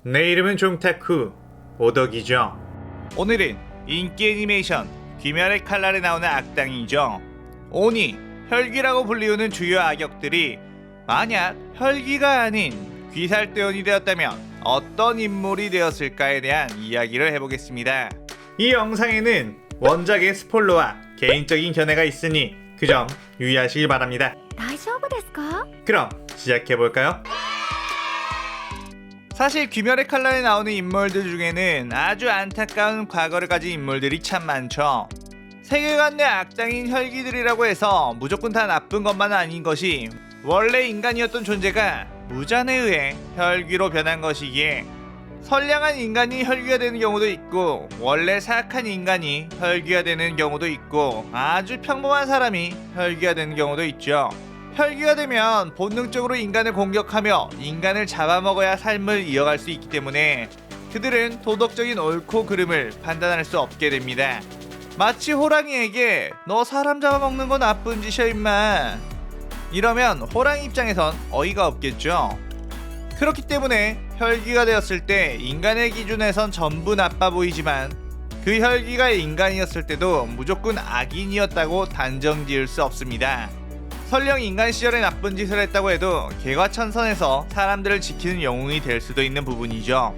내 이름은 종타쿠 오덕이죠. 오늘은 인기 애니메이션 귀멸의 칼날에 나오는 악당이죠. 오니, 혈귀라고 불리우는 주요 악역들이 만약 혈귀가 아닌 귀살대원이 되었다면 어떤 인물이 되었을까에 대한 이야기를 해보겠습니다. 이 영상에는 원작의 스포일러와 개인적인 견해가 있으니 그 점 유의하시길 바랍니다. 大丈夫ですか? 그럼 시작해볼까요? 사실 귀멸의 칼날에 나오는 인물들 중에는 아주 안타까운 과거를 가진 인물들이 참 많죠. 세계관 내 악당인 혈귀들이라고 해서 무조건 다 나쁜 것만은 아닌 것이, 원래 인간이었던 존재가 무잔에 의해 혈귀로 변한 것이기에 선량한 인간이 혈귀가 되는 경우도 있고, 원래 사악한 인간이 혈귀가 되는 경우도 있고, 아주 평범한 사람이 혈귀가 되는 경우도 있죠. 혈귀가 되면 본능적으로 인간을 공격하며 인간을 잡아먹어야 삶을 이어갈 수 있기 때문에 그들은 도덕적인 옳고 그름을 판단할 수 없게 됩니다. 마치 호랑이에게 너 사람 잡아먹는 거 나쁜 짓이야 임마, 이러면 호랑이 입장에선 어이가 없겠죠. 그렇기 때문에 혈귀가 되었을 때 인간의 기준에선 전부 나빠 보이지만 그 혈귀가 인간이었을 때도 무조건 악인이었다고 단정 지을 수 없습니다. 설령 인간 시절에 나쁜 짓을 했다고 해도 개과천선에서 사람들을 지키는 영웅이 될 수도 있는 부분이죠.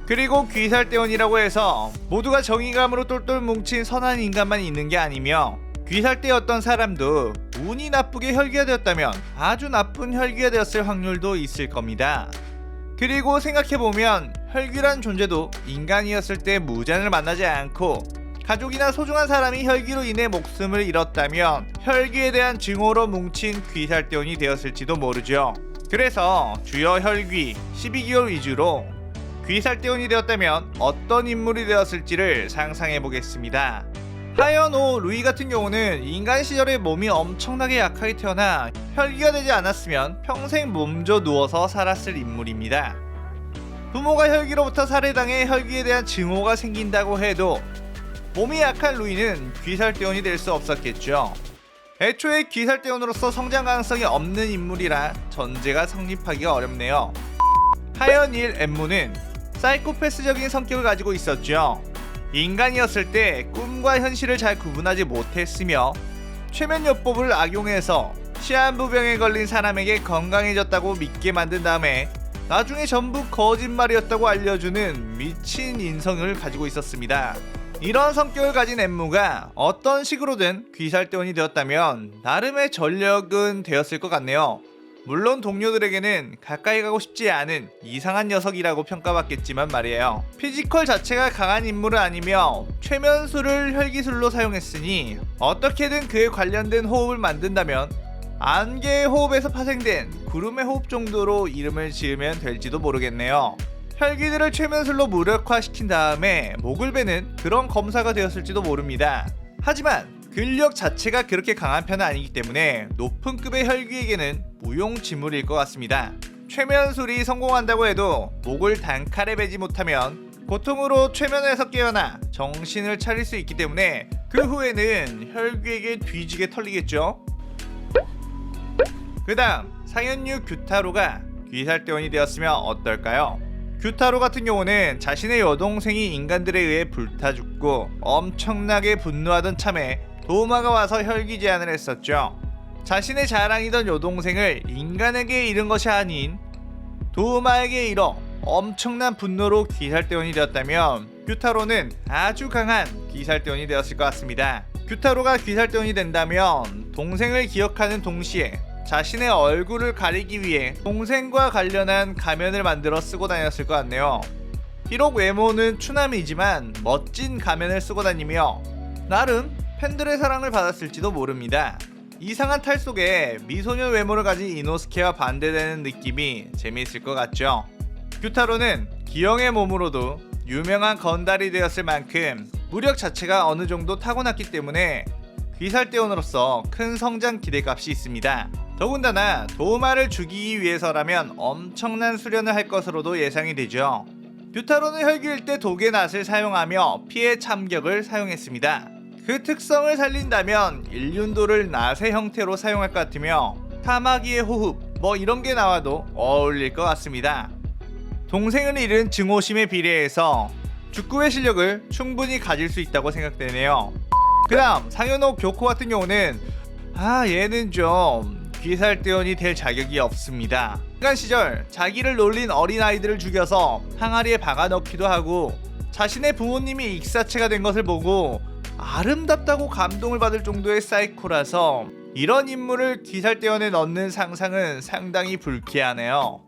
그리고 귀살대원이라고 해서 모두가 정의감으로 똘똘 뭉친 선한 인간만 있는 게 아니며, 귀살대였던 사람도 운이 나쁘게 혈귀가 되었다면 아주 나쁜 혈귀가 되었을 확률도 있을 겁니다. 그리고 생각해보면 혈귀란 존재도 인간이었을 때 무잔을 만나지 않고 가족이나 소중한 사람이 혈귀로 인해 목숨을 잃었다면 혈귀에 대한 증오로 뭉친 귀살대원이 되었을지도 모르죠. 그래서 주요 혈귀 12기월 위주로 귀살대원이 되었다면 어떤 인물이 되었을지를 상상해보겠습니다. 하연오 루이 같은 경우는 인간 시절에 몸이 엄청나게 약하게 태어나 혈귀가 되지 않았으면 평생 몸져 누워서 살았을 인물입니다. 부모가 혈귀로부터 살해당해 혈귀에 대한 증오가 생긴다고 해도 몸이 약한 루이는 귀살대원이 될 수 없었겠죠. 애초에 귀살대원으로서 성장 가능성이 없는 인물이라 전제가 성립하기가 어렵네요. 하연일 엠무는 사이코패스적인 성격을 가지고 있었죠. 인간이었을 때 꿈과 현실을 잘 구분하지 못했으며 최면요법을 악용해서 시한부병에 걸린 사람에게 건강해졌다고 믿게 만든 다음에 나중에 전부 거짓말이었다고 알려주는 미친 인성을 가지고 있었습니다. 이런 성격을 가진 엠무가 어떤 식으로든 귀살대원이 되었다면 나름의 전력은 되었을 것 같네요. 물론 동료들에게는 가까이 가고 싶지 않은 이상한 녀석이라고 평가받겠지만 말이에요. 피지컬 자체가 강한 인물은 아니며 최면술을 혈기술로 사용했으니 어떻게든 그에 관련된 호흡을 만든다면 안개의 호흡에서 파생된 구름의 호흡 정도로 이름을 지으면 될지도 모르겠네요. 혈기들을 최면술로 무력화시킨 다음에 목을 베는 그런 검사가 되었을지도 모릅니다. 하지만 근력 자체가 그렇게 강한 편은 아니기 때문에 높은 급의 혈귀에게는 무용지물일 것 같습니다. 최면술이 성공한다고 해도 목을 단칼에 베지 못하면 고통으로 최면에서 깨어나 정신을 차릴 수 있기 때문에 그 후에는 혈귀에게 뒤지게 털리겠죠. 그 다음 상현유 규타로가 귀살대원이 되었으면 어떨까요? 규타로 같은 경우는 자신의 여동생이 인간들에 의해 불타 죽고 엄청나게 분노하던 참에 도우마가 와서 혈귀 제안을 했었죠. 자신의 자랑이던 여동생을 인간에게 잃은 것이 아닌 도우마에게 잃어 엄청난 분노로 귀살대원이 되었다면 규타로는 아주 강한 귀살대원이 되었을 것 같습니다. 규타로가 귀살대원이 된다면 동생을 기억하는 동시에 자신의 얼굴을 가리기 위해 동생과 관련한 가면을 만들어 쓰고 다녔을 것 같네요. 비록 외모는 추남이지만 멋진 가면을 쓰고 다니며 나름 팬들의 사랑을 받았을지도 모릅니다. 이상한 탈 속에 미소년 외모를 가진 이노스케와 반대되는 느낌이 재미있을 것 같죠. 규타로는 기형의 몸으로도 유명한 건달이 되었을 만큼 무력 자체가 어느 정도 타고났기 때문에 귀살대원으로서 큰 성장 기대값이 있습니다. 더군다나 도우마를 죽이기 위해서라면 엄청난 수련을 할 것으로도 예상이 되죠. 규타로는 혈기일 때 독의 낫을 사용하며 피해 참격을 사용했습니다. 그 특성을 살린다면 일륜도를 낫의 형태로 사용할 것 같으며 타마기의 호흡 뭐 이런게 나와도 어울릴 것 같습니다. 동생을 잃은 증오심에 비례해서 축구의 실력을 충분히 가질 수 있다고 생각되네요. 그 다음 상현호 교코 같은 경우는 얘는 좀 귀살대원이 될 자격이 없습니다. 인간 시절 자기를 놀린 어린아이들을 죽여서 항아리에 박아넣기도 하고 자신의 부모님이 익사체가 된 것을 보고 아름답다고 감동을 받을 정도의 사이코라서 이런 인물을 귀살대원에 넣는 상상은 상당히 불쾌하네요.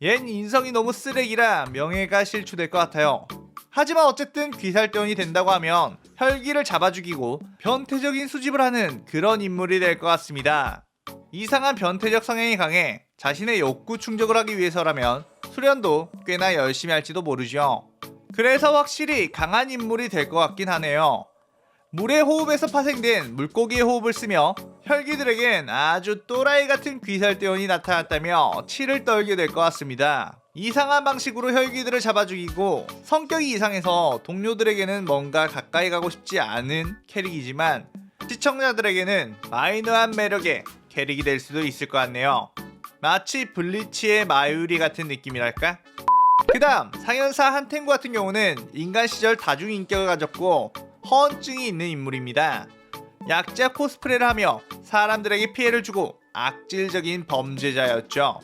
얜 인성이 너무 쓰레기라 명예가 실추될 것 같아요. 하지만 어쨌든 귀살대원이 된다고 하면 혈기를 잡아 죽이고 변태적인 수집을 하는 그런 인물이 될 것 같습니다. 이상한 변태적 성향이 강해 자신의 욕구 충족을 하기 위해서라면 수련도 꽤나 열심히 할지도 모르죠. 그래서 확실히 강한 인물이 될 것 같긴 하네요. 물의 호흡에서 파생된 물고기의 호흡을 쓰며 혈기들에겐 아주 또라이 같은 귀살대원이 나타났다며 치를 떨게 될 것 같습니다. 이상한 방식으로 혈기들을 잡아 죽이고 성격이 이상해서 동료들에게는 뭔가 가까이 가고 싶지 않은 캐릭이지만 시청자들에게는 마이너한 매력의 캐릭이 될 수도 있을 것 같네요. 마치 블리치의 마유리 같은 느낌이랄까? 그 다음 상현사 한탱구 같은 경우는 인간 시절 다중인격을 가졌고 허언증이 있는 인물입니다. 약자 코스프레를 하며 사람들에게 피해를 주고 악질적인 범죄자였죠.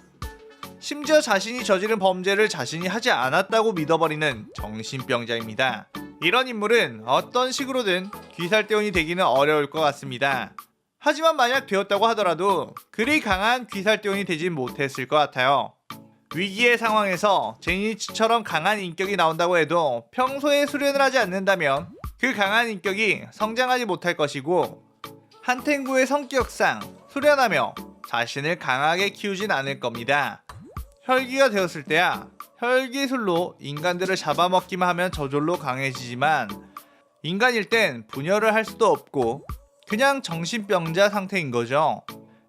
심지어 자신이 저지른 범죄를 자신이 하지 않았다고 믿어버리는 정신병자입니다. 이런 인물은 어떤 식으로든 귀살대원이 되기는 어려울 것 같습니다. 하지만 만약 되었다고 하더라도 그리 강한 귀살대원이 되진 못했을 것 같아요. 위기의 상황에서 제니치처럼 강한 인격이 나온다고 해도 평소에 수련을 하지 않는다면 그 강한 인격이 성장하지 못할 것이고 한탱구의 성격상 수련하며 자신을 강하게 키우진 않을 겁니다. 혈기가 되었을 때야 혈기술로 인간들을 잡아먹기만 하면 저절로 강해지지만 인간일 땐 분열을 할 수도 없고 그냥 정신병자 상태인 거죠.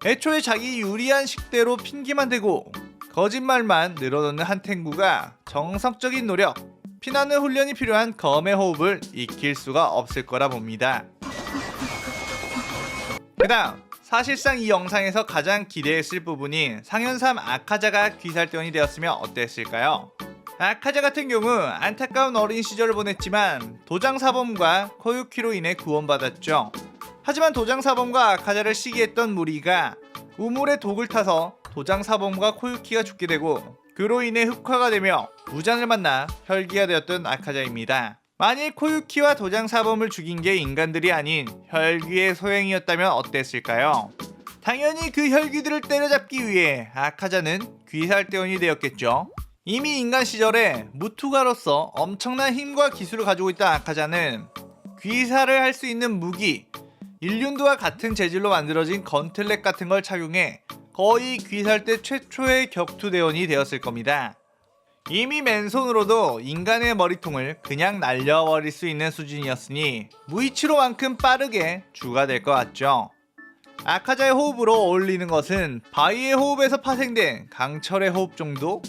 애초에 자기 유리한 식대로 핑계만 대고 거짓말만 늘어놓는 한탱구가 정석적인 노력, 피나는 훈련이 필요한 검의 호흡을 익힐 수가 없을 거라 봅니다. 그 다음 사실상 이 영상에서 가장 기대했을 부분인 상현삼 아카자가 귀살대원이 되었으면 어땠을까요? 아카자 같은 경우 안타까운 어린 시절을 보냈지만 도장사범과 코유키로 인해 구원받았죠. 하지만 도장사범과 아카자를 시기했던 무리가 우물에 독을 타서 도장사범과 코유키가 죽게 되고 그로 인해 흑화가 되며 무장을 만나 혈기가 되었던 아카자입니다. 만일 코유키와 도장사범을 죽인 게 인간들이 아닌 혈기의 소행이었다면 어땠을까요? 당연히 그 혈기들을 때려잡기 위해 아카자는 귀살대원이 되었겠죠. 이미 인간 시절에 무투가로서 엄청난 힘과 기술을 가지고 있던 아카자는 귀살을 할 수 있는 무기, 일륜드와 같은 재질로 만들어진 건틀렛 같은 걸 착용해 거의 귀살대 최초의 격투대원이 되었을 겁니다. 이미 맨손으로도 인간의 머리통을 그냥 날려버릴 수 있는 수준이었으니 무이치로만큼 빠르게 주가 될 것 같죠. 아카자의 호흡으로 어울리는 것은 바위의 호흡에서 파생된 강철의 호흡 정도?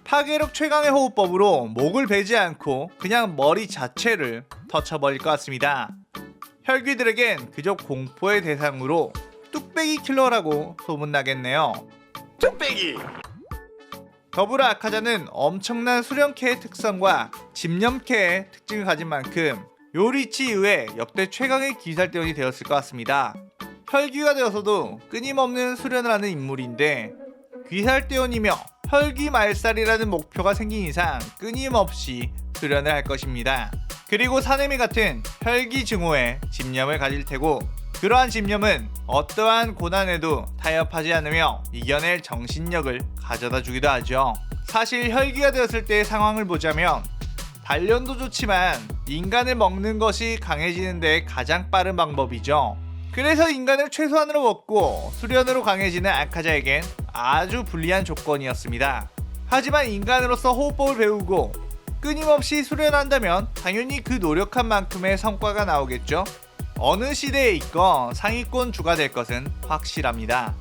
파괴력 최강의 호흡법으로 목을 베지 않고 그냥 머리 자체를 터쳐버릴 것 같습니다. 혈귀들에겐 그저 공포의 대상으로 뚝배기 킬러라고 소문나겠네요. 뚝배기! 더불어 아카자는 엄청난 수련캐의 특성과 집념캐의 특징을 가진 만큼 요리치 이후에 역대 최강의 귀살대원이 되었을 것 같습니다. 혈귀가 되어서도 끊임없는 수련을 하는 인물인데 귀살대원이며 혈귀 말살이라는 목표가 생긴 이상 끊임없이 수련을 할 것입니다. 그리고 사내미 같은 혈귀 증오에 집념을 가질 테고 그러한 집념은 어떠한 고난에도 타협하지 않으며 이겨낼 정신력을 가져다 주기도 하죠. 사실 혈기가 되었을 때의 상황을 보자면 단련도 좋지만 인간을 먹는 것이 강해지는 데 가장 빠른 방법이죠. 그래서 인간을 최소한으로 먹고 수련으로 강해지는 아카자에겐 아주 불리한 조건이었습니다. 하지만 인간으로서 호흡법을 배우고 끊임없이 수련한다면 당연히 그 노력한 만큼의 성과가 나오겠죠. 어느 시대에 있건 상위권 주가 될 것은 확실합니다.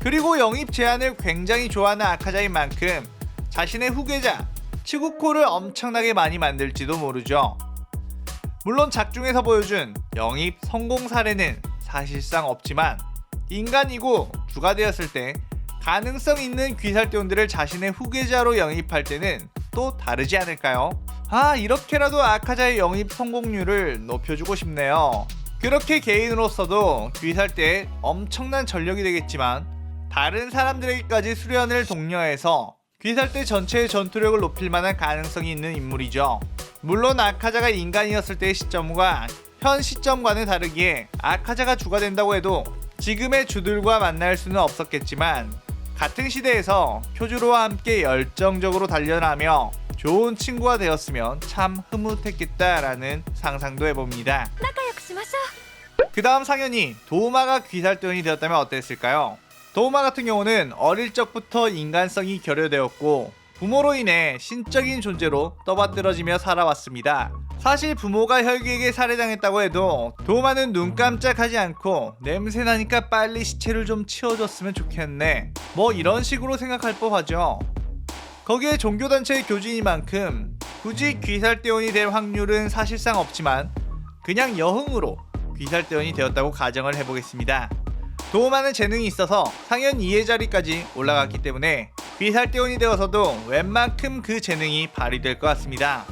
그리고 영입 제한을 굉장히 좋아하는 아카자인 만큼 자신의 후계자 치구코를 엄청나게 많이 만들지도 모르죠. 물론 작중에서 보여준 영입 성공 사례는 사실상 없지만 인간이고 주가 되었을 때 가능성 있는 귀살대원들을 자신의 후계자로 영입할 때는 또 다르지 않을까요? 아, 이렇게라도 아카자의 영입 성공률을 높여주고 싶네요. 그렇게 개인으로서도 귀살대에 엄청난 전력이 되겠지만 다른 사람들에게까지 수련을 독려해서 귀살대 전체의 전투력을 높일 만한 가능성이 있는 인물이죠. 물론 아카자가 인간이었을 때의 시점과 현 시점과는 다르기에 아카자가 주가 된다고 해도 지금의 주들과 만날 수는 없었겠지만 같은 시대에서 쿄주로와 함께 열정적으로 단련하며 좋은 친구가 되었으면 참 흐뭇했겠다라는 상상도 해봅니다. 그 다음 상현이 도우마가 귀살대원이 되었다면 어땠을까요? 도우마 같은 경우는 어릴 적부터 인간성이 결여되었고 부모로 인해 신적인 존재로 떠받들어지며 살아왔습니다. 사실 부모가 혈귀에게 살해당했다고 해도 도우마는 눈 깜짝하지 않고 냄새나니까 빨리 시체를 좀 치워줬으면 좋겠네, 뭐 이런 식으로 생각할 법하죠. 거기에 종교단체의 교주이만큼 굳이 귀살대원이 될 확률은 사실상 없지만 그냥 여흥으로 귀살대원이 되었다고 가정을 해보겠습니다. 도우마는 재능이 있어서 상현 2의 자리까지 올라갔기 때문에 귀살대원이 되어서도 웬만큼 그 재능이 발휘될 것 같습니다.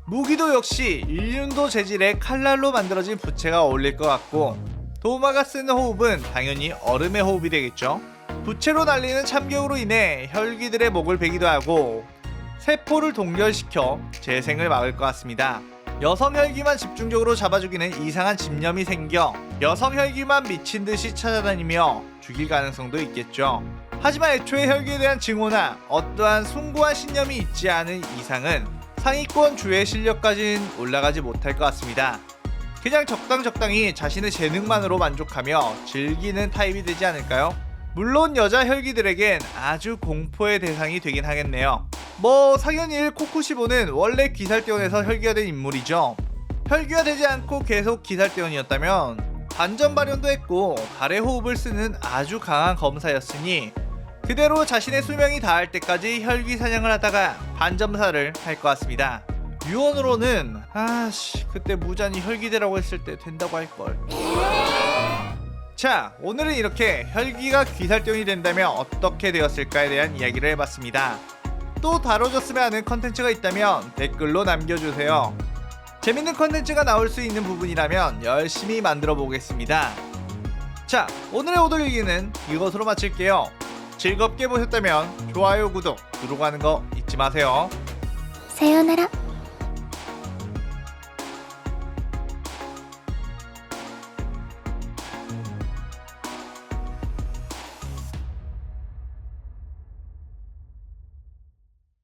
무기도 역시 일륜도 재질의 칼날로 만들어진 부채가 어울릴 것 같고 도우마가 쓰는 호흡은 당연히 얼음의 호흡이 되겠죠. 부채로 날리는 참격으로 인해 혈귀들의 목을 베기도 하고 세포를 동결시켜 재생을 막을 것 같습니다. 여성 혈귀만 집중적으로 잡아주기는 이상한 집념이 생겨 여성 혈귀만 미친듯이 찾아다니며 죽일 가능성도 있겠죠. 하지만 애초에 혈귀에 대한 증오나 어떠한 숭고한 신념이 있지 않은 이상은 상위권 주의 실력까지는 올라가지 못할 것 같습니다. 그냥 적당히 자신의 재능만으로 만족하며 즐기는 타입이 되지 않을까요? 물론 여자 혈귀들에겐 아주 공포의 대상이 되긴 하겠네요. 뭐 상현 1 코쿠시보는 원래 귀살대원에서 혈귀가 된 인물이죠. 혈귀가 되지 않고 계속 귀살대원이었다면 반전 발현도 했고 가래 호흡을 쓰는 아주 강한 검사였으니 그대로 자신의 수명이 닿을 때까지 혈귀 사냥을 하다가 반점사를 할 것 같습니다. 유언으로는 그때 무잔이 혈귀대라고 했을 때 된다고 할걸. 자, 오늘은 이렇게 혈귀가 귀살대원이 된다면 어떻게 되었을까에 대한 이야기를 해봤습니다. 또 다뤄줬으면 하는 컨텐츠가 있다면 댓글로 남겨주세요. 재밌는 컨텐츠가 나올 수 있는 부분이라면 열심히 만들어 보겠습니다. 자, 오늘의 오돌리기는 이것으로 마칠게요. 즐겁게 보셨다면 좋아요, 구독 누르고 하는 거 잊지 마세요. さようなら。